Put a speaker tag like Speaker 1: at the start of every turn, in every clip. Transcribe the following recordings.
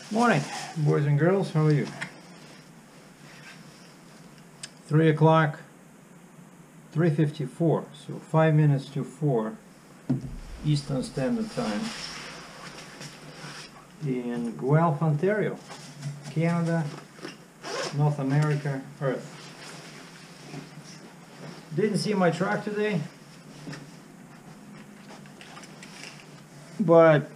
Speaker 1: Morning, boys and girls. How are you? 3 o'clock, 3:54. So 5 minutes to 4 Eastern Standard Time in Guelph, Ontario, Canada, North America, Earth. Didn't see my truck today, but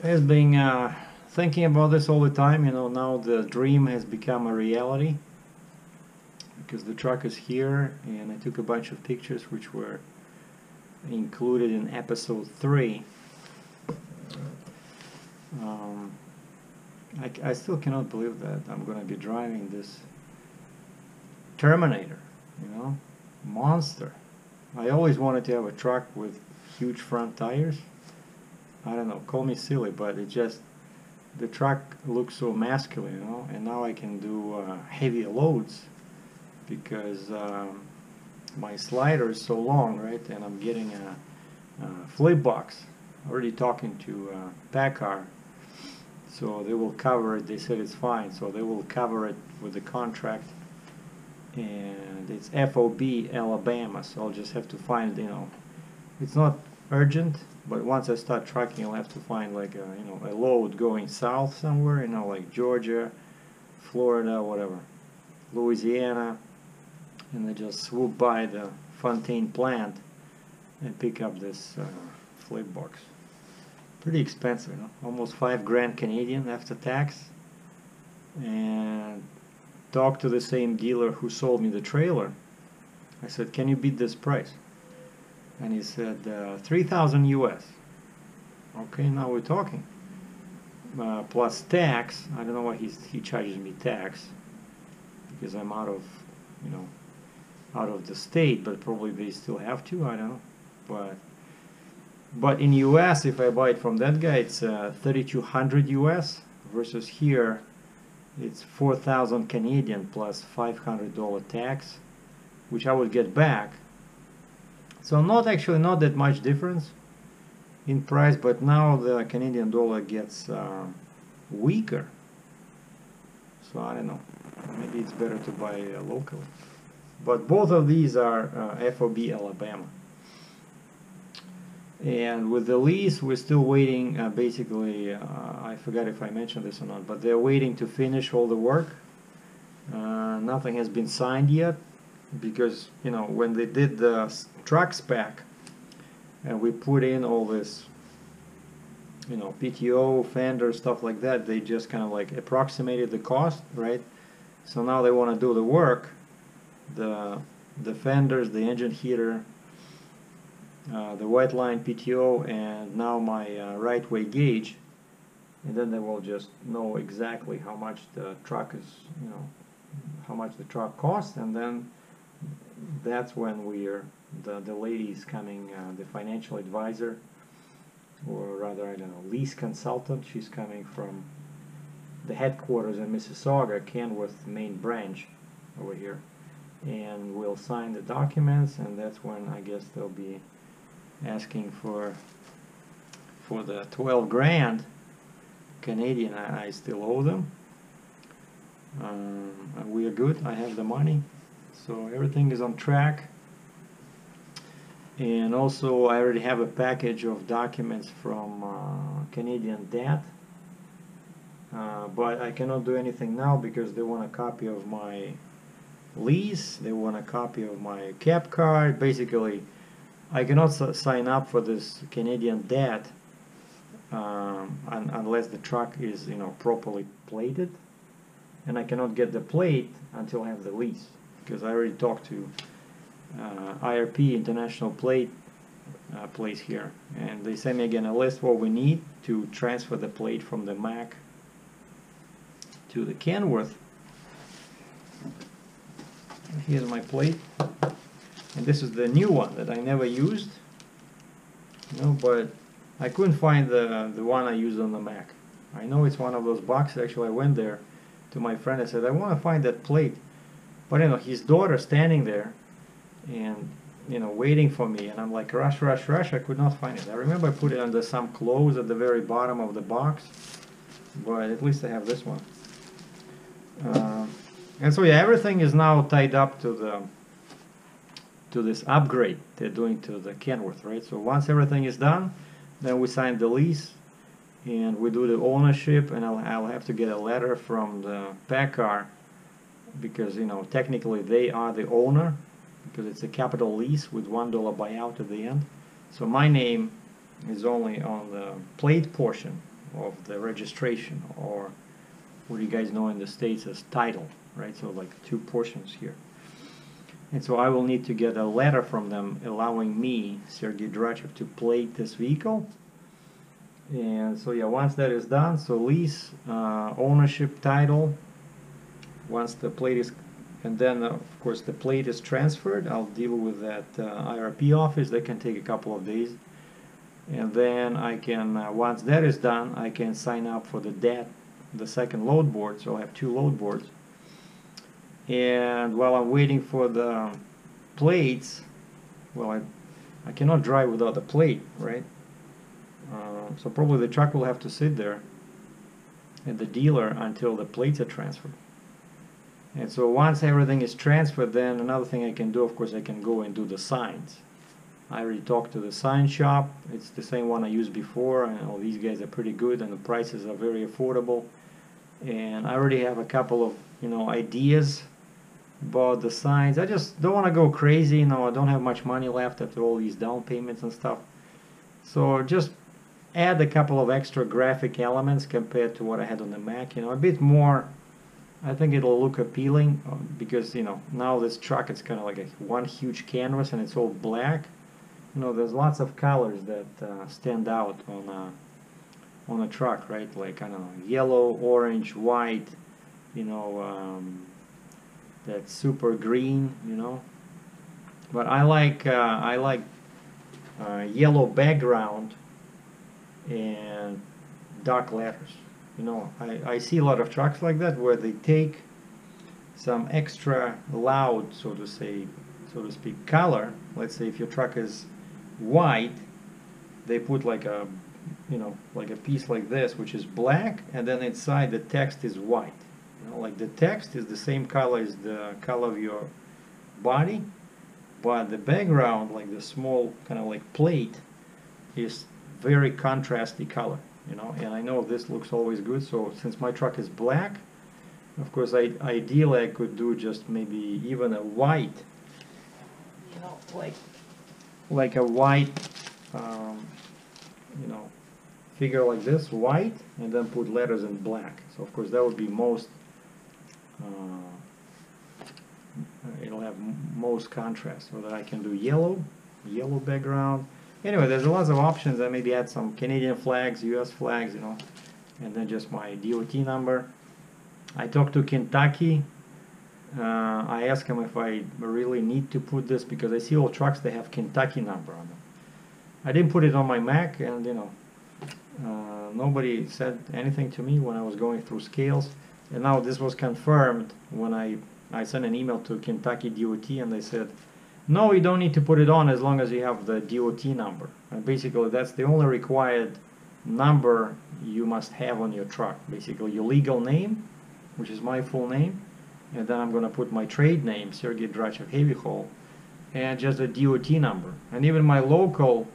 Speaker 1: has been thinking about this all the time. You know, now the dream has become a reality because the truck is here, and I took a bunch of pictures which were included in episode 3. I still cannot believe that I'm going to be driving this Terminator, you know, monster. I always wanted to have a truck with huge front tires. I don't know, call me silly, but it just, the truck looks so masculine, you know, and now I can do heavier loads because my slider is so long, right, and I'm getting a flip box. Already talking to Packard, so they will cover it. They said it's fine, so they will cover it with the contract, and it's FOB Alabama, so I'll just have to find, you know, it's not urgent, but once I start trucking, I'll have to find like a, you know, a load going south somewhere, you know, like Georgia, Florida, whatever, Louisiana, and then just swoop by the Fontaine plant and pick up this flip box. Pretty expensive, you know? Almost $5,000 Canadian after tax. And talked to the same dealer who sold me the trailer. I said, "Can you beat this price?" And he said, 3,000 US. Okay, now we're talking. Plus tax. I don't know why he charges me tax, because I'm out of, you know, out of the state, but probably they still have to. I don't know. But in US, if I buy it from that guy, it's 3,200 US versus here it's 4,000 Canadian plus $500 tax, which I would get back. So not that much difference in price, but now the Canadian dollar gets weaker. So I don't know, maybe it's better to buy locally. But both of these are FOB Alabama. And with the lease, we're still waiting. Basically, I forgot if I mentioned this or not, but they're waiting to finish all the work. Nothing has been signed yet, because, you know, when they did the truck spec and we put in all this, you know, PTO, Fenders, stuff like that, they just kind of like approximated the cost, right? So now they want to do the work, the fenders, the engine heater, the white line PTO, and now my right way gauge, and then they will just know exactly how much the truck is, you know, how much the truck costs, and then that's when the lady is coming, the financial advisor, or rather, I don't know, lease consultant. She's coming from the headquarters in Mississauga, KENWORTH main branch over here, and we'll sign the documents, and that's when I guess they'll be asking for the 12 grand Canadian. I still owe them. We are good. I have the money, so everything is on track. And also, I already have a package of documents from Canadian DAT, but I cannot do anything now because they want a copy of my lease, they want a copy of my cap card. Basically, I cannot sign up for this Canadian DAT unless the truck is, you know, properly plated, and I cannot get the plate until I have the lease, because I already talked to IRP, International Plate place here, and they sent me again a list what we need to transfer the plate from the Mac to the Kenworth. Here's my plate, and this is the new one that I never used, you know, but I couldn't find the one I used on the Mac. I know it's one of those boxes. Actually, I went there to my friend. I said, I want to find that plate, but you know, his daughter standing there and, you know, waiting for me, and I'm like, rush, rush, rush. I could not find it. I remember I put it under some clothes at the very bottom of the box, but at least I have this one. And so yeah, everything is now tied up to this upgrade they're doing to the Kenworth, right? So once everything is done, then we sign the lease and we do the ownership, and I'll have to get a letter from the PACCAR, because you know technically they are the owner, because it's a capital lease with $1 buyout at the end. So my name is only on the plate portion of the registration, or what you guys know in the States as title, right? So like two portions here. And so I will need to get a letter from them allowing me, Sergei DRATCHEV, to plate this vehicle. And so yeah, once that is done, so lease, ownership, title, once the plate is, and then of course the plate is transferred, I'll deal with that IRP office. That can take a couple of days. And then I can, once that is done, I can sign up for the second load board. So I have 2 load boards. And while I'm waiting for the plates, well, I cannot drive without a plate, right? So probably the truck will have to sit there at the dealer until the plates are transferred. And so once everything is transferred, then another thing I can do, of course, I can go and do the signs. I already talked to the sign shop. It's the same one I used before, and all these guys are pretty good, and the prices are very affordable. And I already have a couple of, you know, ideas about the signs. I just don't want to go crazy, you know. I don't have much money left after all these down payments and stuff. So just add a couple of extra graphic elements compared to what I had on the Mac, you know, a bit more. I think it'll look appealing because, you know, now this truck is kind of like one huge canvas and it's all black. You know, there's lots of colors that stand out on a truck, right? Like, I don't know, yellow, orange, white, you know, that super green, you know. But I like yellow background and dark letters. You know, I see a lot of trucks like that where they take some extra loud, so to speak, color. Let's say if your truck is white, they put like a, you know, like a piece like this, which is black, and then inside the text is white. You know, like the text is the same color as the color of your body, but the background, like the small kind of like plate, is very contrasty color. You know, and I know this looks always good, so since my truck is black, of course, ideally I could do just maybe even a white, you know, like a white, you know, figure like this, white, and then put letters in black. So of course that would be most, it'll have most contrast, so that I can do yellow background. Anyway, there's lots of options. I maybe add some Canadian flags, US flags, you know, and then just my DOT number. I talked to Kentucky. I asked him if I really need to put this, because I see all trucks, they have Kentucky number on them. I didn't put it on my Mac, and you know, nobody said anything to me when I was going through scales. And now this was confirmed when I sent an email to Kentucky DOT, and they said, no, you don't need to put it on as long as you have the DOT number. And basically, that's the only required number you must have on your truck. Basically, your legal name, which is my full name, and then I'm going to put my trade name, Sergei DRATCHEV Heavy Haul, and just a DOT number. And even my local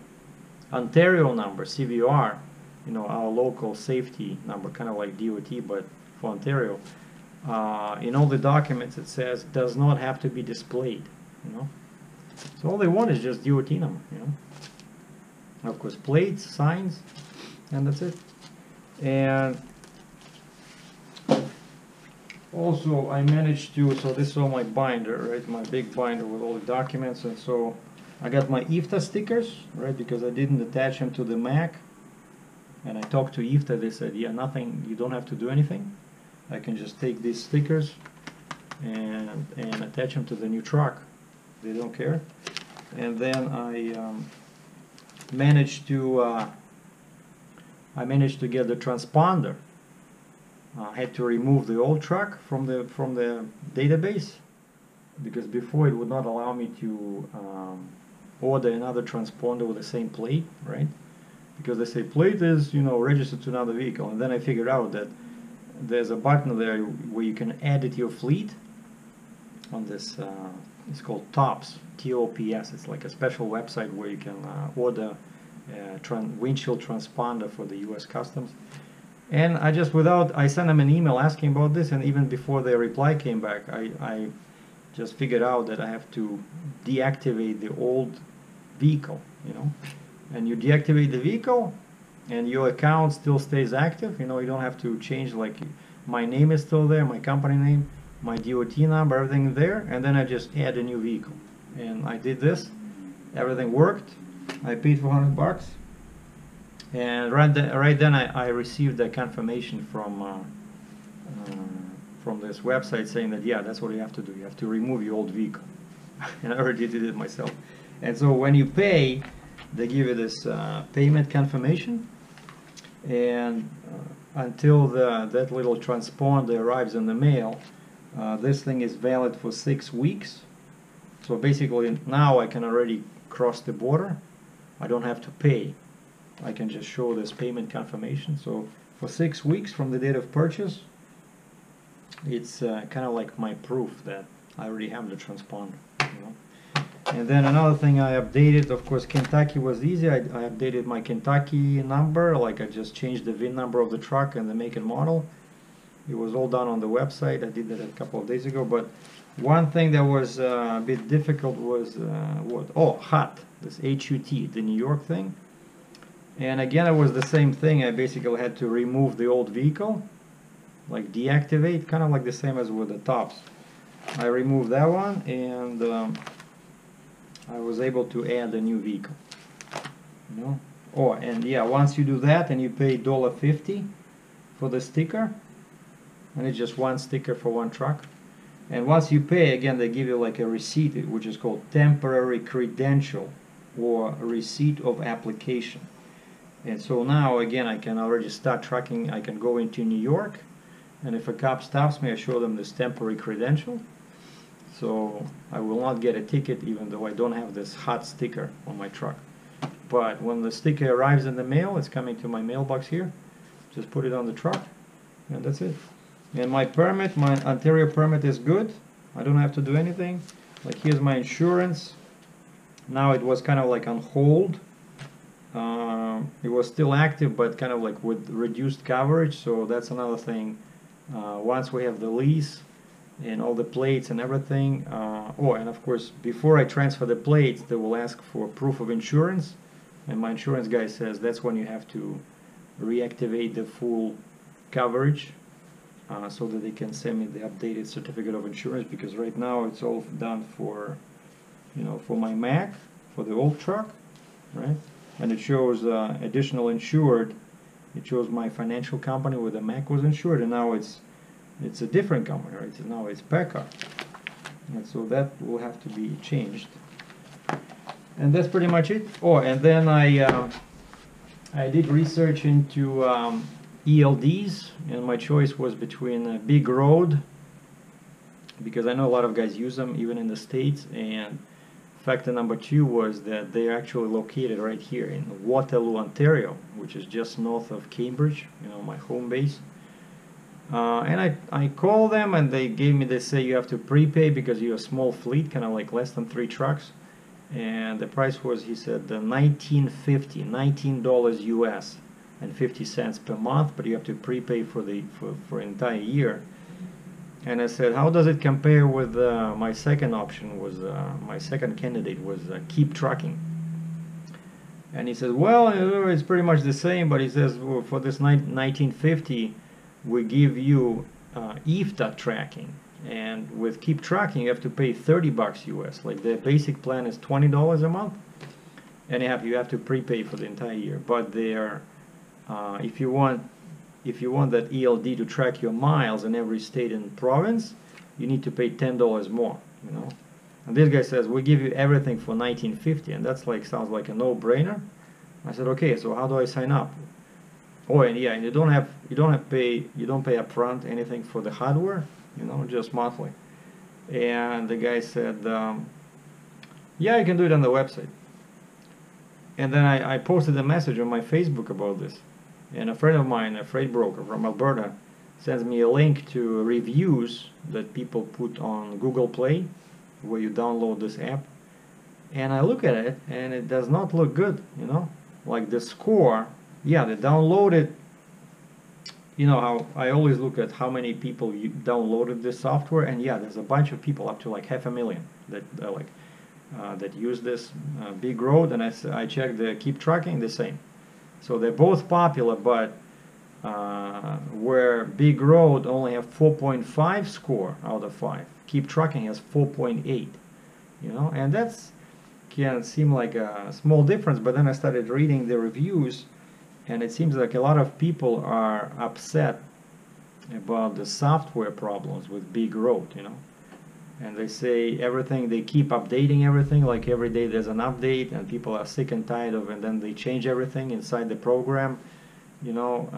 Speaker 1: Ontario number, CVR, you know, our local safety number, kind of like DOT, but for Ontario, in all the documents it says does not have to be displayed, you know. So all they want is just DOT number, you know. Of course, plates, signs, and that's it. And also I managed to, so this is all my binder, right, my big binder with all the documents. And so I got my IFTA stickers, right, because I didn't attach them to the Mac. And I talked to IFTA, they said, yeah, nothing, you don't have to do anything. I can just take these stickers and attach them to the new truck. They don't care. And then I managed to get the transponder. I had to remove the old truck from the database, because before it would not allow me to order another transponder with the same plate, right? because they say plate is, you know, registered to another vehicle, and then I figured out that there's a button there where you can edit your fleet on this. It's called TOPS, TOPS. It's like a special website where you can order a windshield transponder for the U.S. Customs. And I sent them an email asking about this, and even before their reply came back, I just figured out that I have to deactivate the old vehicle, you know. And you deactivate the vehicle, and your account still stays active. You know, you don't have to change, like, my name is still there, my company name, my DOT number, everything there, and then I just add a new vehicle. And I did this, everything worked. I paid $400, and right then I received a confirmation from this website saying that, yeah, that's what you have to do. You have to remove your old vehicle. And I already did it myself. And so when you pay, they give you this payment confirmation, and until that little transponder arrives in the mail, this thing is valid for 6 weeks. So basically now I can already cross the border. I don't have to pay. I can just show this payment confirmation. So for 6 weeks from the date of purchase, it's kind of like my proof that I already have the transponder, you know. And then another thing I updated, of course, Kentucky was easy. I updated my Kentucky number, like I just changed the VIN number of the truck and the make and model. It was all done on the website. I did that a couple of days ago. But one thing that was a bit difficult was HUT, this HUT, the New York thing. And again, it was the same thing. I basically had to remove the old vehicle, like deactivate, kind of like the same as with the TOPS. I removed that one, and I was able to add a new vehicle, you know. Oh, and yeah, once you do that and you pay $1.50 for the sticker, and it's just one sticker for one truck. And once you pay, again, they give you like a receipt, which is called temporary credential or receipt of application. And so now, again, I can already start trucking. I can go into New York, and if a cop stops me, I show them this temporary credential. So I will not get a ticket even though I don't have this hot sticker on my truck. But when the sticker arrives in the mail, it's coming to my mailbox here. Just put it on the truck, and that's it. And my permit, my Ontario permit is good. I don't have to do anything. Like, here's my insurance. Now it was kind of like on hold. It was still active, but kind of like with reduced coverage. So that's another thing. Once we have the lease and all the plates and everything. Oh, and of course, before I transfer the plates, they will ask for proof of insurance. And my insurance guy says that's when you have to reactivate the full coverage, so that they can send me the updated certificate of insurance, because right now it's all done for, you know, for my Mac, for the old truck, right? And it shows additional insured. It shows my financial company where the Mac was insured, and now it's a different company, right? So now it's Packard, and so that will have to be changed. And that's pretty much it. Oh, and then I did research into ELDs, and my choice was between a Big Road, because I know a lot of guys use them even in the States, and factor number 2 was that they're actually located right here in Waterloo, Ontario, which is just north of Cambridge, you know, my home base. And I called them, and they say you have to prepay because you're a small fleet, kind of like less than 3 trucks. And the price was, he said, $19.50, $19 US, and 50 cents per month, but you have to prepay for an entire year. And I said, how does it compare with my second option? Was my second candidate was Keep Trucking. And he says, well, it's pretty much the same, but he says, well, for this $19.50, we give you IFTA tracking. And with Keep Trucking, you have to pay $30 US. Like, the basic plan is $20 a month, and you have to prepay for the entire year. But they're if you want that ELD to track your miles in every state and province, you need to pay $10 more. You know, and this guy says we give you everything for $19.50, and that's like, sounds like a no-brainer. I said, okay, so how do I sign up? Oh, and yeah, and you don't pay upfront anything for the hardware. You know, just monthly. And the guy said, yeah, you can do it on the website. And then I posted a message on my Facebook about this, and a friend of mine, a freight broker from Alberta, sends me a link to reviews that people put on Google Play, where you download this app. And I look at it, and it does not look good, you know? Like the score, yeah, they downloaded, you know how I always look at how many people downloaded this software, and yeah, there's a bunch of people, up to like 500,000, that use this Big Road, and I checked the Keep Tracking, the same. So they're both popular, but where Big Road only have 4.5 score out of 5, Keep Tracking has 4.8, you know, and that's can seem like a small difference, but then I started reading the reviews, and it seems like a lot of people are upset about the software problems with Big Road, you know. And they say everything, they keep updating everything, like every day there's an update, and people are sick and tired of it, and then they change everything inside the program, you know.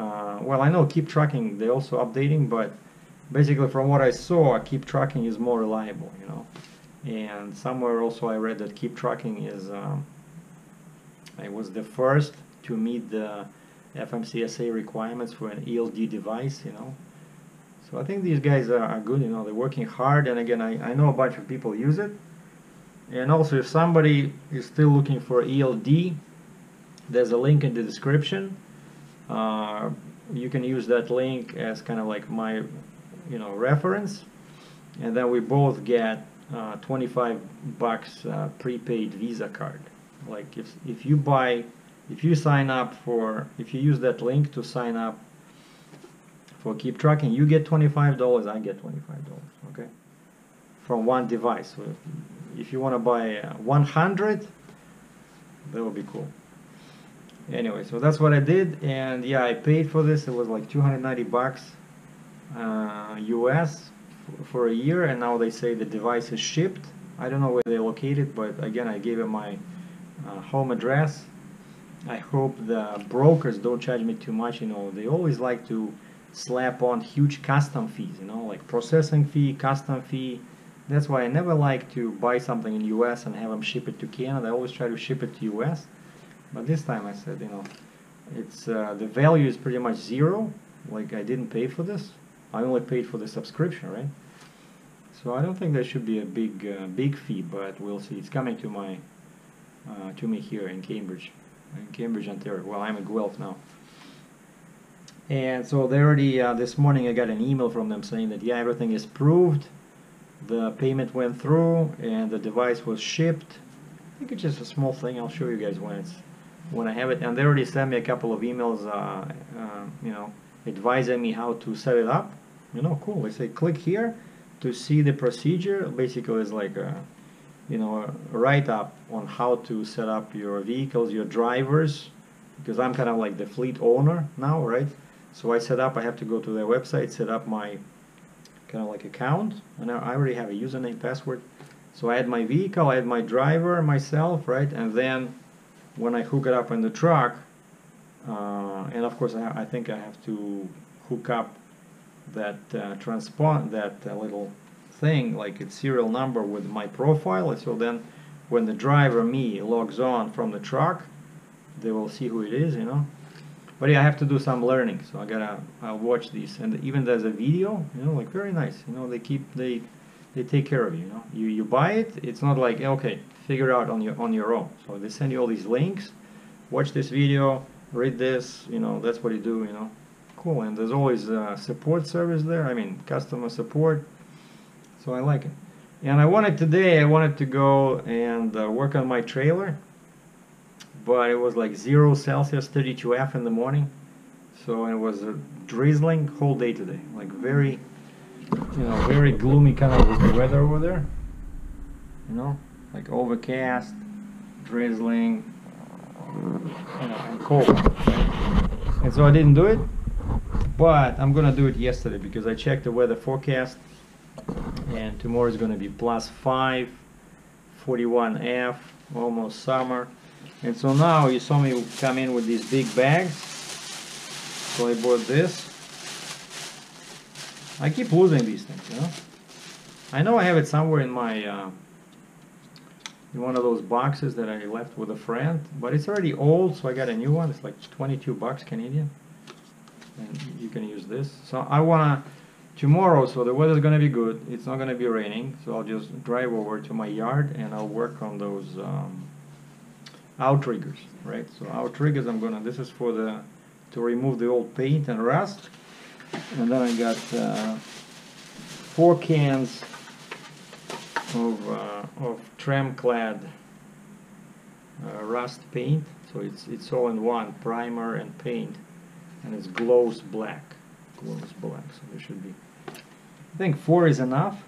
Speaker 1: Well, I know Keep Tracking, they're also updating, but basically from what I saw, Keep Tracking is more reliable, you know. And somewhere also I read that Keep Tracking is, it was the first to meet the FMCSA requirements for an ELD device, you know. So I think these guys are good, you know, they're working hard, and again, I know a bunch of people use it. And also, if somebody is still looking for ELD, there's a link in the description. You can use that link as kind of like my, you know, reference, and then we both get $25 prepaid Visa card. Like if you sign up for, if you use that link to sign up for Keep Tracking, you get $25, I get $25, okay, from one device. So if you want to buy 100, that would be cool. Anyway, so that's what I did, and yeah, I paid for this. It was like $290 US for a year, and now they say the device is shipped. I don't know where they locate it, but again, I gave them my home address. I hope the brokers don't charge me too much, you know. They always like to slap on huge custom fees, you know, like processing fee, custom fee. That's why I never like to buy something in US and have them ship it to Canada. I always try to ship it to US. But this time I said, you know, it's the value is pretty much zero. Like, I didn't pay for this. I only paid for the subscription, right? So I don't think there should be a big fee, but we'll see. It's coming to my to me here in Cambridge, Ontario. Well, I'm in Guelph now. And so they already this morning I got an email from them saying that yeah, everything is proved, the payment went through, and the device was shipped. I think it's just a small thing. I'll show you guys when I have it. And they already sent me a couple of emails, you know, advising me how to set it up. You know, cool. They say click here to see the procedure. Basically, it's like a, you know, a write-up on how to set up your vehicles, your drivers, because I'm kind of like the fleet owner now, right? So I have to go to their website, set up my kind of like account, and I already have a username, password. So I had my vehicle, I had my driver, myself, right? And then when I hook it up in the truck, and of course I think I have to hook up that that little thing, like its serial number, with my profile. And so then when the driver, me, logs on from the truck, they will see who it is, you know. But yeah, I have to do some learning, so I'll watch these. And even there's a video, you know, like very nice, you know. They take care of you, you know. You buy it, it's not like, okay, figure it out on your own. So they send you all these links, watch this video, read this, you know, that's what you do, you know. Cool. And there's always support service there, I mean customer support, so I like it. And I wanted to go and work on my trailer, but it was like 0 Celsius, 32 F in the morning, so it was drizzling whole day today, like very, you know, very gloomy kind of was the weather over there, you know, like overcast, drizzling, you know, and cold, right? And so I didn't do it, but I'm gonna do it yesterday because I checked the weather forecast, and tomorrow is gonna be +5, 41 F, almost summer. And so now you saw me come in with these big bags, so I bought this. I keep losing these things, you know. I know I have it somewhere in in one of those boxes that I left with a friend, but it's already old, so I got a new one. It's like 22 bucks Canadian, and you can use this. So I wanna tomorrow, so the weather's gonna be good, it's not gonna be raining, so I'll just drive over to my yard and I'll work on those outriggers, right? So outriggers, this is for to remove the old paint and rust. And then I got 4 cans of tram-clad rust paint. So it's all in one, primer and paint, and it glows black. So there should be, I think 4 is enough.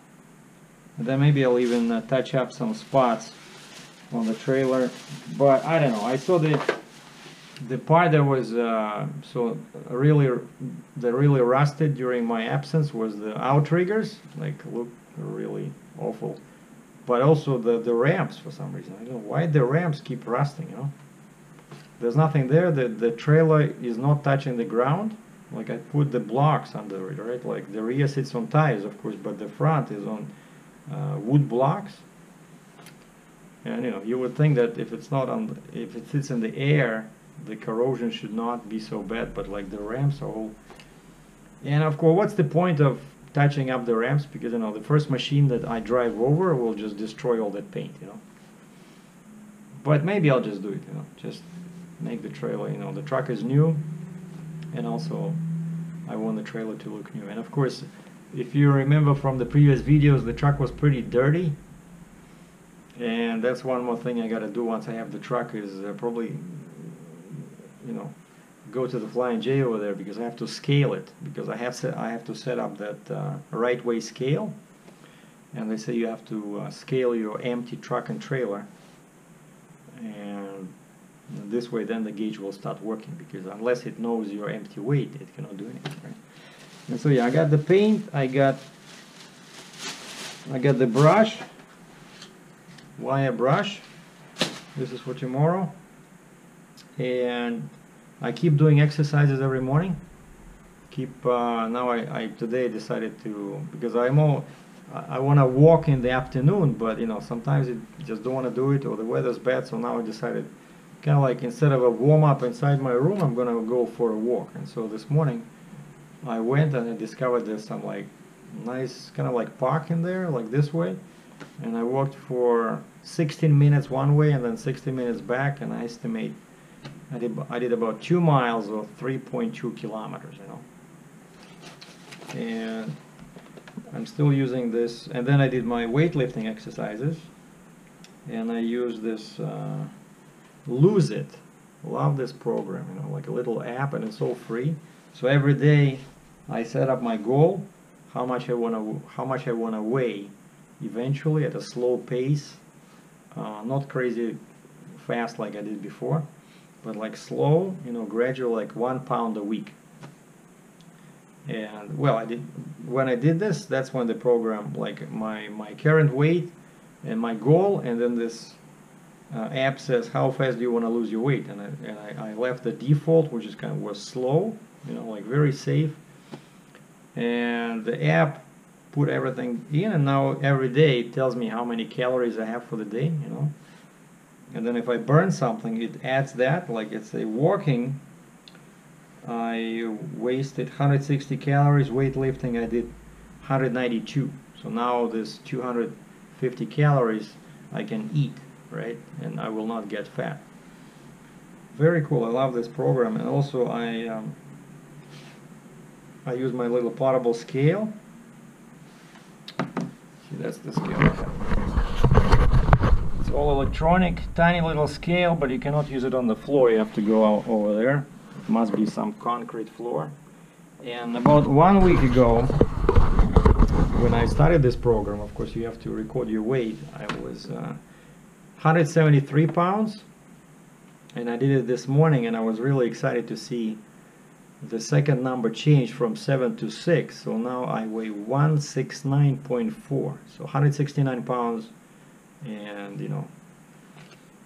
Speaker 1: And then maybe I'll even touch up some spots on the trailer, but I don't know. I saw the part that was really rusted during my absence was the outriggers, like look really awful, but also the ramps for some reason. I don't know why the ramps keep rusting, you know. There's nothing there. The trailer is not touching the ground. Like I put the blocks under it, right? Like the rear sits on tires, of course, but the front is on wood blocks. And you know, you would think that if it's not on, if it sits in the air, the corrosion should not be so bad. But like the ramps are all, and of course, what's the point of touching up the ramps? Because you know, the first machine that I drive over will just destroy all that paint, you know. But maybe I'll just do it, you know, just make the trailer, you know, the truck is new, and also I want the trailer to look new. And of course, if you remember from the previous videos, the truck was pretty dirty. And that's one more thing I gotta do once I have the truck is probably, you know, go to the Flying J over there, because I have to scale it, because I have to set up that right way scale, and they say you have to scale your empty truck and trailer, and this way then the gauge will start working, because unless it knows your empty weight, it cannot do anything, right? And so yeah, I got the paint, I got the brush. Wire brush. This is for tomorrow, and I keep doing exercises every morning. Now I today decided to, because I want to walk in the afternoon, but you know, sometimes you just don't want to do it, or the weather's bad. So now I decided, kind of like, instead of a warm-up inside my room, I'm gonna go for a walk. And so this morning I went and I discovered there's some like nice kind of like park in there, like this way. And I walked for 16 minutes one way and then 60 minutes back, and I estimate I did about 2 miles or 3.2 kilometers, you know. And I'm still using this, and then I did my weightlifting exercises, and I used this Lose It. Love this program, you know, like a little app, and it's all free. So every day I set up my goal, how much I wanna weigh eventually at a slow pace, not crazy fast like I did before, but like slow, you know, gradual, like 1 pound a week. And well, when I did this, that's when the program, like my current weight and my goal, and then this app says how fast do you want to lose your weight, and I left the default, which is was slow, you know, like very safe, and the app put everything in, and now every day it tells me how many calories I have for the day, you know. And then if I burn something, it adds that, like it's a walking, I wasted 160 calories, weightlifting I did 192. So now this 250 calories I can eat, right? And I will not get fat. Very cool. I love this program. And also I use my little portable scale. See, that's the scale. It's all electronic, tiny little scale, but you cannot use it on the floor. You have to go out over there. It must be some concrete floor. And about 1 week ago, when I started this program, of course you have to record your weight. I was 173 pounds, and I did it this morning, and I was really excited to see the second number change from 7 to 6. So now I weigh 169.4, so 169 pounds and, you know,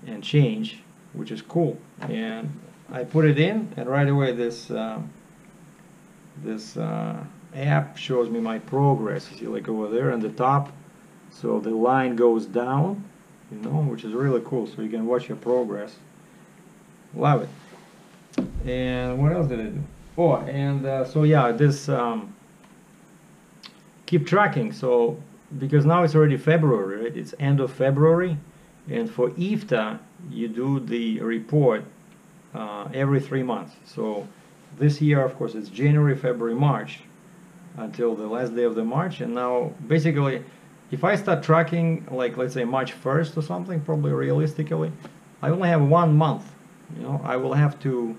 Speaker 1: and change, which is cool. And I put it in, and right away this app shows me my progress. You see, like over there on the top, so the line goes down, you know, which is really cool. So you can watch your progress. Love it. And what else did I do? Oh, and so yeah, this keep tracking. So because now it's already February, right? It's end of February, and for IFTA you do the report every 3 months. So this year, of course, it's January, February, March until the last day of the March. And now basically, if I start tracking, like let's say March 1st or something, probably realistically, I only have 1 month. You know, I will have to,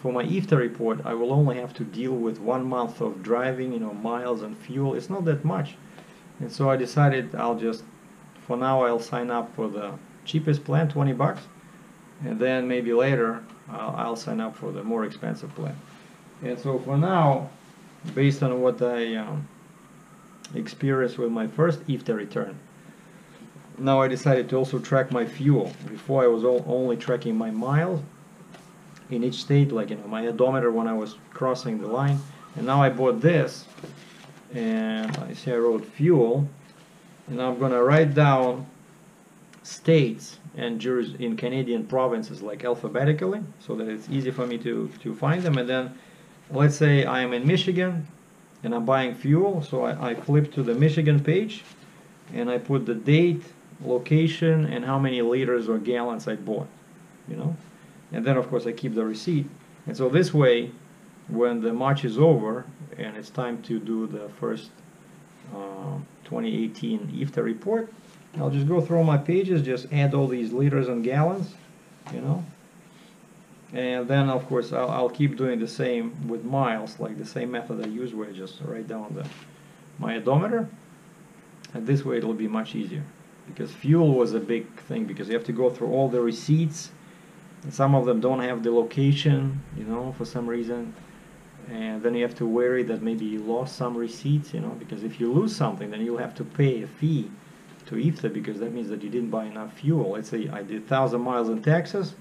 Speaker 1: for my IFTA report, I will only have to deal with 1 month of driving, you know, miles and fuel. It's not that much. And so I decided I'll just, for now, I'll sign up for the cheapest plan, 20 bucks. And then maybe later, I'll sign up for the more expensive plan. And so for now, based on what I experienced with my first IFTA return, now I decided to also track my fuel. Before I was only tracking my miles in each state, like, you know, my odometer when I was crossing the line. And now I bought this, and I see I wrote fuel, and I'm gonna write down states and in Canadian provinces, like alphabetically, so that it's easy for me to find them. And then let's say I'm in Michigan and I'm buying fuel, so I flip to the Michigan page and I put the date, location, and how many liters or gallons I bought, you know. And then of course I keep the receipt. And so this way, when the March is over and it's time to do the first 2018 IFTA report, I'll just go through all my pages, just add all these liters and gallons, you know. And then of course I'll keep doing the same with miles, like the same method I use where I just write down my odometer. And this way it'll be much easier, because fuel was a big thing, because you have to go through all the receipts, and some of them don't have the location, you know, for some reason. And then you have to worry that maybe you lost some receipts, you know, because if you lose something, then you'll have to pay a fee to IFTA, because that means that you didn't buy enough fuel. Let's say I did 1,000 miles in Texas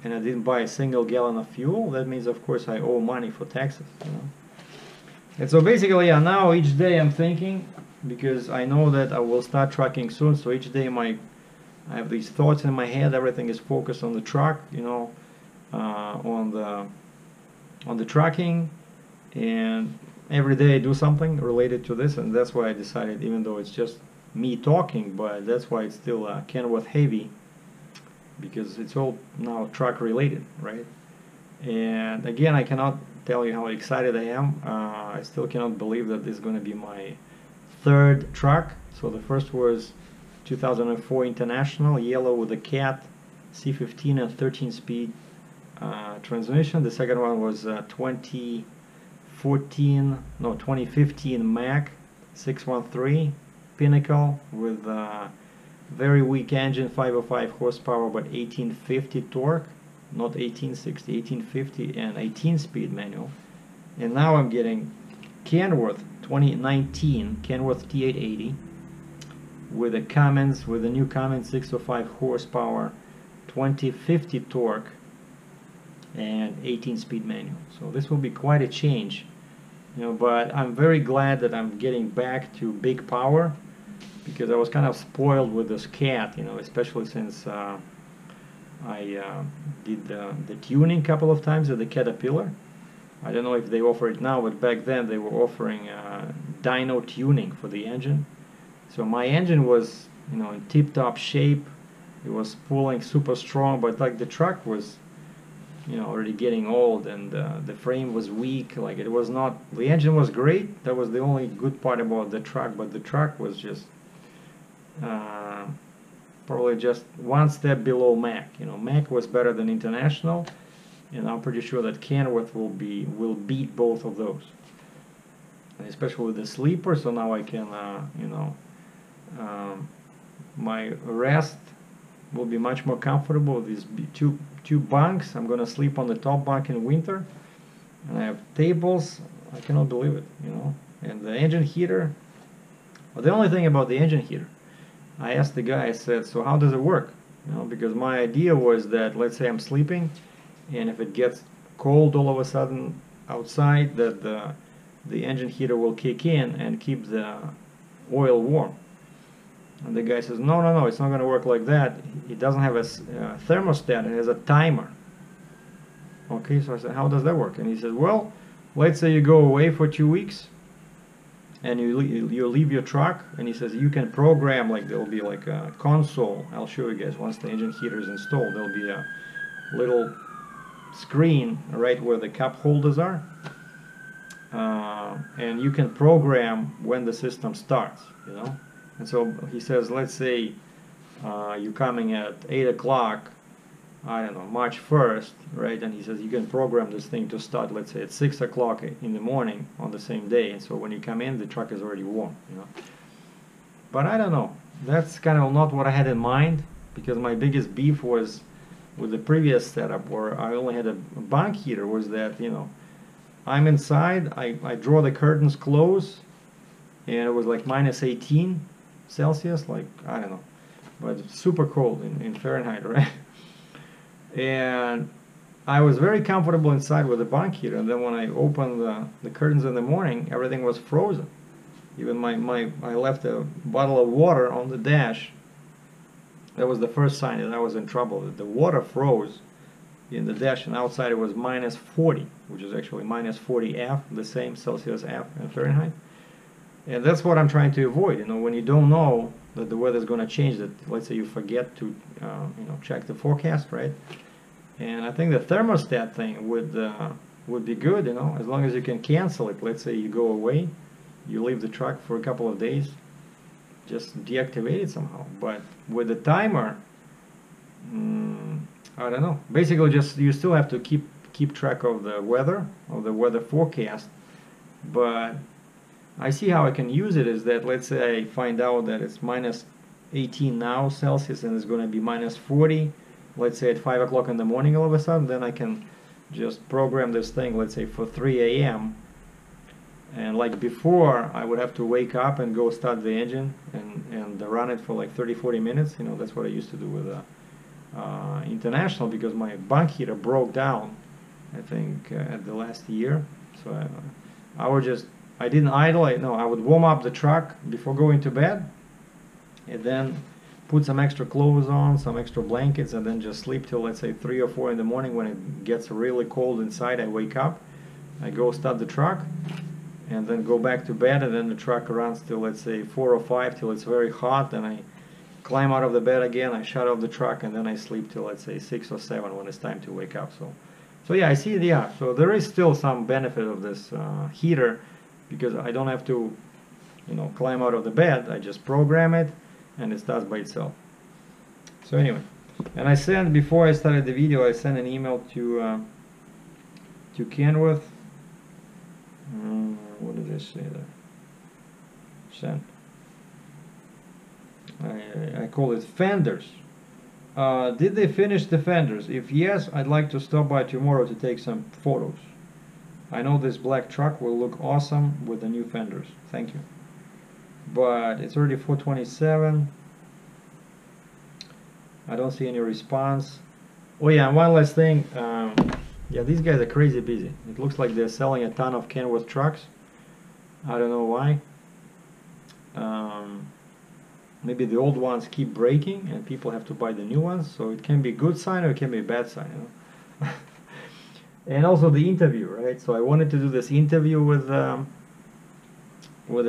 Speaker 1: and I didn't buy a single gallon of fuel. That means, of course, I owe money for taxes, you know. And so basically, yeah, now each day I'm thinking, because I know that I will start tracking soon, so each day I have these thoughts in my head. Everything is focused on the truck, you know, on the tracking, and every day I do something related to this. And that's why I decided, even though it's just me talking, but that's why it's still Kenworth heavy, because it's all now truck related, right? And again, I cannot tell you how excited I am. I still cannot believe that this is going to be my third truck. So the first was 2004 International, yellow with a cat, C15 and 13-speed transmission. The second one was 2015 Mac 613 Pinnacle with very weak engine, 505 horsepower, but 1850 torque, not 1860, 1850, and 18-speed manual. And now I'm getting Kenworth 2019 Kenworth T880 with a Cummins, with a new Cummins 605 horsepower, 2050 torque, and 18-speed manual. So this will be quite a change, you know. But I'm very glad that I'm getting back to big power, because I was kind of spoiled with this cat, you know, especially since I did the tuning a couple of times at the Caterpillar. I don't know if they offer it now, but back then they were offering dyno tuning for the engine. So my engine was, you know, in tip-top shape. It was pulling super strong, but like the truck was, you know, already getting old, and the frame was weak. Like, it was not, the engine was great. That was the only good part about the truck, but the truck was just probably just one step below Mac. You know, Mac was better than International, and I'm pretty sure that Kenworth will beat both of those, and especially with the sleeper. So now I can, you know, my rest will be much more comfortable with these two bunks. I'm gonna sleep on the top bunk in winter, and I have tables. I cannot believe it, you know. And the engine heater. Well, the only thing about the engine heater, I asked the guy, I said, so how does it work? You know, because my idea was that, let's say I'm sleeping, and if it gets cold all of a sudden outside, that the engine heater will kick in and keep the oil warm. And the guy says, no, no, no, it's not going to work like that. It doesn't have a thermostat, it has a timer. Okay, so I said, how does that work? And he says, well, let's say you go away for 2 weeks and you leave your truck, and he says you can program, like there'll be like a console. I'll show you guys once the engine heater is installed. There'll be a little screen right where the cup holders are, and you can program when the system starts, you know. And so he says, let's say you're coming at 8 o'clock, I don't know, March 1st, right? And he says you can program this thing to start, let's say, at 6 o'clock in the morning on the same day. And so when you come in, the truck is already warm, you know. But I don't know. That's kind of not what I had in mind, because my biggest beef was with the previous setup, where I only had a bunk heater, was that, you know, I'm inside, I draw the curtains close, and it was like minus 18 Celsius, like, I don't know, but it's super cold in Fahrenheit, right? And I was very comfortable inside with the bunk heater, and then when I opened the curtains in the morning, everything was frozen. Even I left a bottle of water on the dash. That was the first sign that I was in trouble. That the water froze in the dash, and outside it was minus 40, which is actually minus 40 F, the same Celsius F in Fahrenheit. And that's what I'm trying to avoid. You know, when you don't know that the weather is going to change, that let's say you forget to you know, check the forecast, right? And I think the thermostat thing would be good, you know, as long as you can cancel it. Let's say you go away, you leave the truck for a couple of days, just deactivate it somehow. But with the timer, I don't know. Basically, just you still have to keep track of the weather forecast. But I see how I can use it is that, let's say I find out that it's minus 18 now Celsius and it's going to be minus 40, let's say at 5 o'clock in the morning all of a sudden, then I can just program this thing, let's say for 3 a.m. And like before, I would have to wake up and go start the engine and run it for like 30-40 minutes. You know, that's what I used to do with International, because my bunk heater broke down, I think, at the last year. So I didn't idle. I would warm up the truck before going to bed, and then put some extra clothes on, some extra blankets, and then just sleep till, let's say, 3 or 4 in the morning. When it gets really cold inside, I wake up, I go start the truck, and then go back to bed, and then the truck runs till, let's say, 4 or 5 till it's very hot. Then I climb out of the bed again, I shut off the truck, and then I sleep till, let's say, 6 or 7 when it's time to wake up. So yeah, I see it. Yeah, so there is still some benefit of this heater, because I don't have to, you know, climb out of the bed. I just program it, and it starts by itself. So anyway, and I sent, before I started the video, I sent an email to KENWORTH. What did I say there? Sent. I call it Fenders. Did they finish the fenders? If yes, I'd like to stop by tomorrow to take some photos. I know this black truck will look awesome with the new fenders. Thank you. But it's already 4:27. I don't see any response. Oh yeah, and one last thing. Yeah, these guys are crazy busy. It looks like they're selling a ton of KENWORTH trucks. I don't know why. Maybe the old ones keep breaking and people have to buy the new ones. So it can be a good sign or it can be a bad sign, you know? And also the interview, right? So I wanted to do this interview with a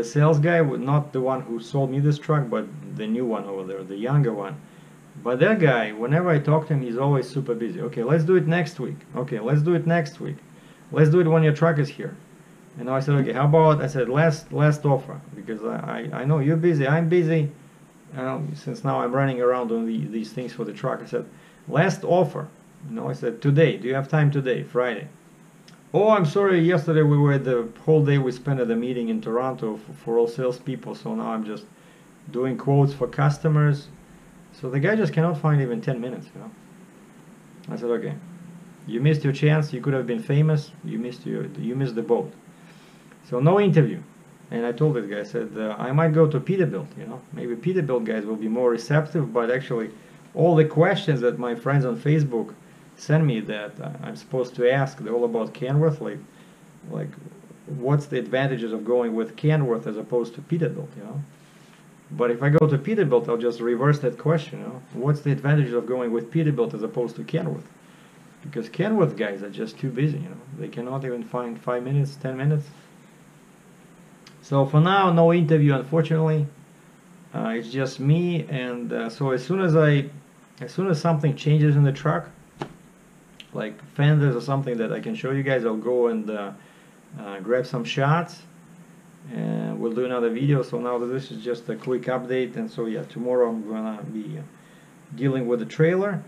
Speaker 1: sales guy, not the one who sold me this truck, but the new one over there, the younger one. But that guy, whenever I talk to him, he's always super busy. Okay, let's do it next week. Okay, let's do it next week. Let's do it when your truck is here. And I said, okay, how about, I said, last offer, because I know you're busy, I'm busy. Since now I'm running around on these things for the truck. I said, last offer. You know, I said, today, do you have time today, Friday? Oh, I'm sorry, yesterday we were the whole day we spent at a meeting in Toronto for all salespeople, so now I'm just doing quotes for customers. So the guy just cannot find even 10 minutes, you know. I said, okay, you missed your chance, you could have been famous, you missed the boat. So no interview. And I told this guy, I said, I might go to Peterbilt, you know. Maybe Peterbilt guys will be more receptive, but actually all the questions that my friends on Facebook send me that I'm supposed to ask, they're all about KENWORTH, like what's the advantages of going with KENWORTH as opposed to Peterbilt, you know. But if I go to Peterbilt, I'll just reverse that question. You know? What's the advantage of going with Peterbilt as opposed to Kenworth? Because Kenworth guys are just too busy. You know, they cannot even find 5 minutes, 10 minutes. So for now, no interview, unfortunately. It's just me, and so as soon as something changes in the truck, like fenders or something that I can show you guys, I'll go and grab some shots, and we'll do another video. So now this is just a quick update, and so yeah, tomorrow I'm gonna be dealing with the trailer,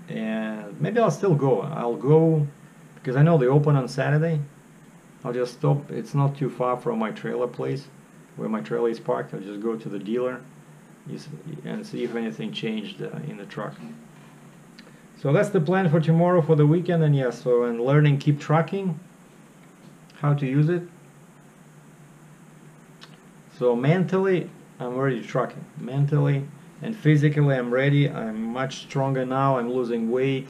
Speaker 1: and maybe I'll still go. I'll go because I know they open on Saturday. I'll just stop. It's not too far from my trailer place where my trailer is parked. I'll just go to the dealer and see if anything changed in the truck. So that's the plan for tomorrow, for the weekend. And yeah, so and learning keep trucking, how to use it. So mentally I'm ready trucking, mentally and physically I'm ready. I'm much stronger now. I'm losing weight.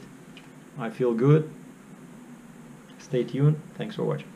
Speaker 1: I feel good. Stay tuned. Thanks for watching.